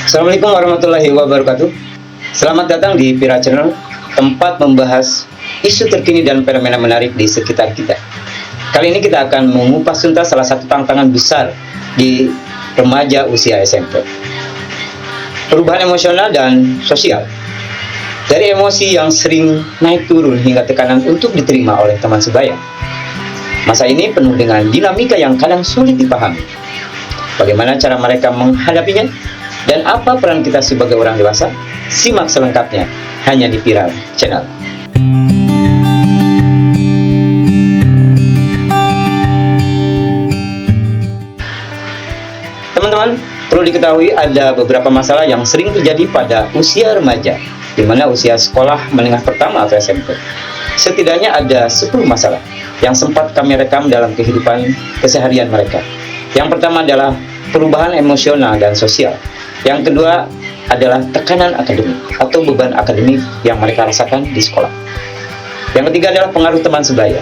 Assalamualaikum warahmatullahi wabarakatuh. Selamat datang di Pira Channel, tempat membahas isu terkini dan fenomena menarik di sekitar kita. Kali ini kita akan mengupas tuntas salah satu tantangan besar di remaja usia SMP. Perubahan emosional dan sosial. Dari emosi yang sering naik turun hingga tekanan untuk diterima oleh teman sebaya. Masa ini penuh dengan dinamika yang kadang sulit dipahami. Bagaimana cara mereka menghadapinya? Dan apa peran kita sebagai orang dewasa? Simak selengkapnya hanya di Pira Channel. Teman-teman, perlu diketahui ada beberapa masalah yang sering terjadi pada usia remaja, di mana usia sekolah menengah pertama atau SMP. Setidaknya ada 10 masalah yang sempat kami rekam dalam kehidupan keseharian mereka. Yang pertama adalah perubahan emosional dan sosial. Yang kedua adalah tekanan akademik atau beban akademik yang mereka rasakan di sekolah. Yang ketiga adalah pengaruh teman sebaya.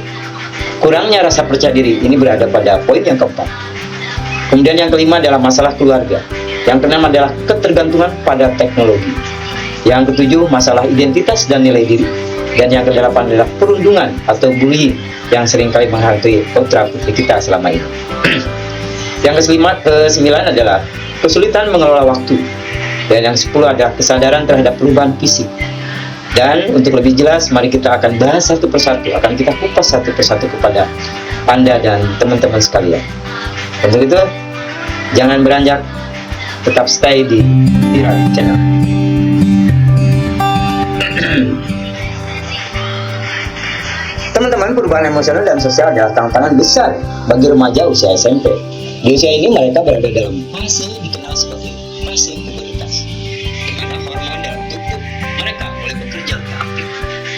Kurangnya rasa percaya diri ini berada pada poin yang keempat. Kemudian yang kelima adalah masalah keluarga. Yang keenam adalah ketergantungan pada teknologi. Yang ketujuh masalah identitas dan nilai diri. Dan yang kedelapan adalah perundungan atau bullying yang seringkali menghantui putra putri kita selama ini. Yang kesembilan adalah kesulitan mengelola waktu. Dan yang 10 adalah kesadaran terhadap perubahan fisik. Dan untuk lebih jelas, mari kita akan bahas satu persatu, akan kita kupas satu persatu kepada Anda dan teman-teman sekalian. Untuk itu, jangan beranjak, tetap stay di Pira Channel. Teman-teman, perubahan emosional dan sosial adalah tantangan besar bagi remaja usia SMP. Di usia ini mereka berada dalam fase dikenal sebagai fase pubertas, di mana hormon dalam tubuh mereka mulai bekerja lebih aktif.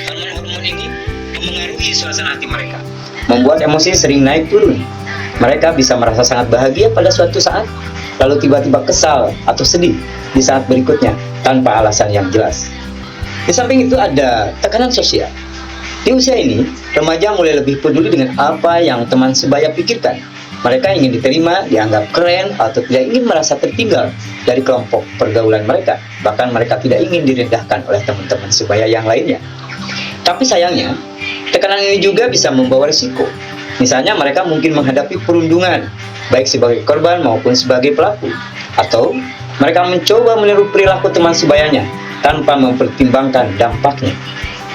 Hormon-hormon ini memengaruhi suasana hati mereka, membuat emosi sering naik turun. Mereka bisa merasa sangat bahagia pada suatu saat, lalu tiba-tiba kesal atau sedih di saat berikutnya tanpa alasan yang jelas. Di samping itu ada tekanan sosial. Di usia ini, remaja mulai lebih peduli dengan apa yang teman sebaya pikirkan. Mereka ingin diterima, dianggap keren, atau tidak ingin merasa tertinggal dari kelompok pergaulan mereka. Bahkan mereka tidak ingin direndahkan oleh teman-teman sebaya yang lainnya. Tapi sayangnya, tekanan ini juga bisa membawa risiko. Misalnya mereka mungkin menghadapi perundungan, baik sebagai korban maupun sebagai pelaku. Atau mereka mencoba meniru perilaku teman sebayanya tanpa mempertimbangkan dampaknya.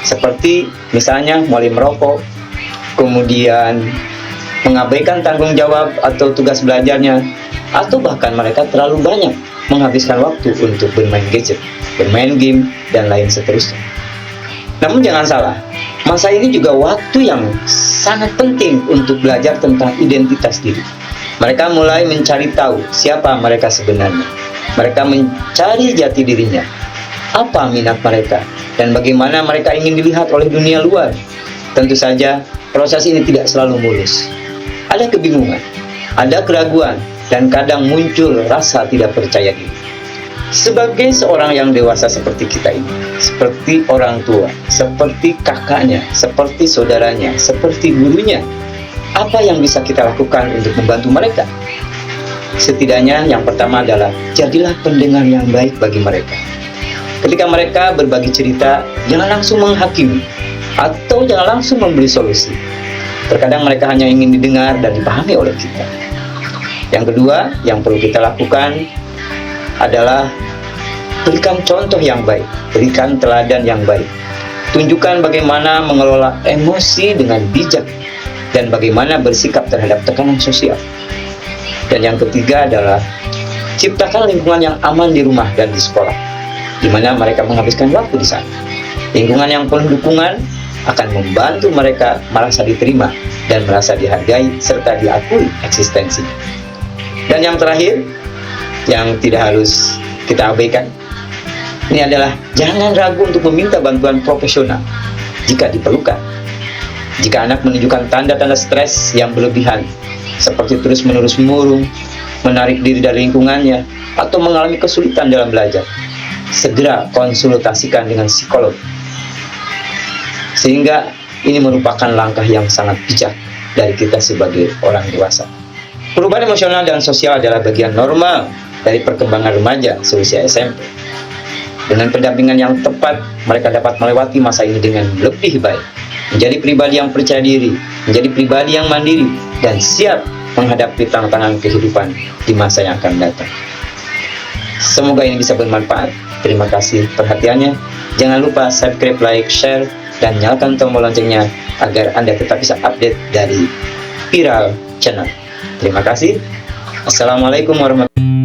Seperti misalnya mulai merokok, kemudian mengabaikan tanggung jawab atau tugas belajarnya, atau bahkan mereka terlalu banyak menghabiskan waktu untuk bermain gadget, bermain game, dan lain seterusnya. Namun jangan salah, masa ini juga waktu yang sangat penting untuk belajar tentang identitas diri. Mereka mulai mencari tahu siapa mereka sebenarnya. Mereka mencari jati dirinya, apa minat mereka, dan bagaimana mereka ingin dilihat oleh dunia luar. Tentu saja, proses ini tidak selalu mulus. Ada kebingungan, ada keraguan, dan kadang muncul rasa tidak percaya diri. Sebagai seorang yang dewasa seperti kita ini, seperti orang tua, seperti kakaknya, seperti saudaranya, seperti gurunya, apa yang bisa kita lakukan untuk membantu mereka? Setidaknya yang pertama adalah jadilah pendengar yang baik bagi mereka. Ketika mereka berbagi cerita, jangan langsung menghakimi atau jangan langsung memberi solusi. Terkadang mereka hanya ingin didengar dan dipahami oleh kita. Yang kedua, yang perlu kita lakukan adalah berikan contoh yang baik, berikan teladan yang baik. Tunjukkan bagaimana mengelola emosi dengan bijak dan bagaimana bersikap terhadap tekanan sosial. Dan yang ketiga adalah ciptakan lingkungan yang aman di rumah dan di sekolah, di mana mereka menghabiskan waktu di sana. Lingkungan yang penuh dukungan akan membantu mereka merasa diterima dan merasa dihargai serta diakui eksistensinya. Dan yang terakhir, yang tidak harus kita abaikan, ini adalah jangan ragu untuk meminta bantuan profesional jika diperlukan. Jika anak menunjukkan tanda-tanda stres yang berlebihan, seperti terus-menerus murung, menarik diri dari lingkungannya, atau mengalami kesulitan dalam belajar, segera konsultasikan dengan psikolog. Sehingga ini merupakan langkah yang sangat bijak dari kita sebagai orang dewasa. Perubahan emosional dan sosial adalah bagian normal dari perkembangan remaja seusia SMP. Dengan pendampingan yang tepat, mereka dapat melewati masa ini dengan lebih baik, menjadi pribadi yang percaya diri, menjadi pribadi yang mandiri, dan siap menghadapi tantangan kehidupan di masa yang akan datang. Semoga ini bisa bermanfaat. Terima kasih perhatiannya. Jangan lupa subscribe, like, share, dan nyalakan tombol loncengnya agar Anda tetap bisa update dari Viral Channel. Terima kasih. Assalamualaikum warahmatullahi wabarakatuh.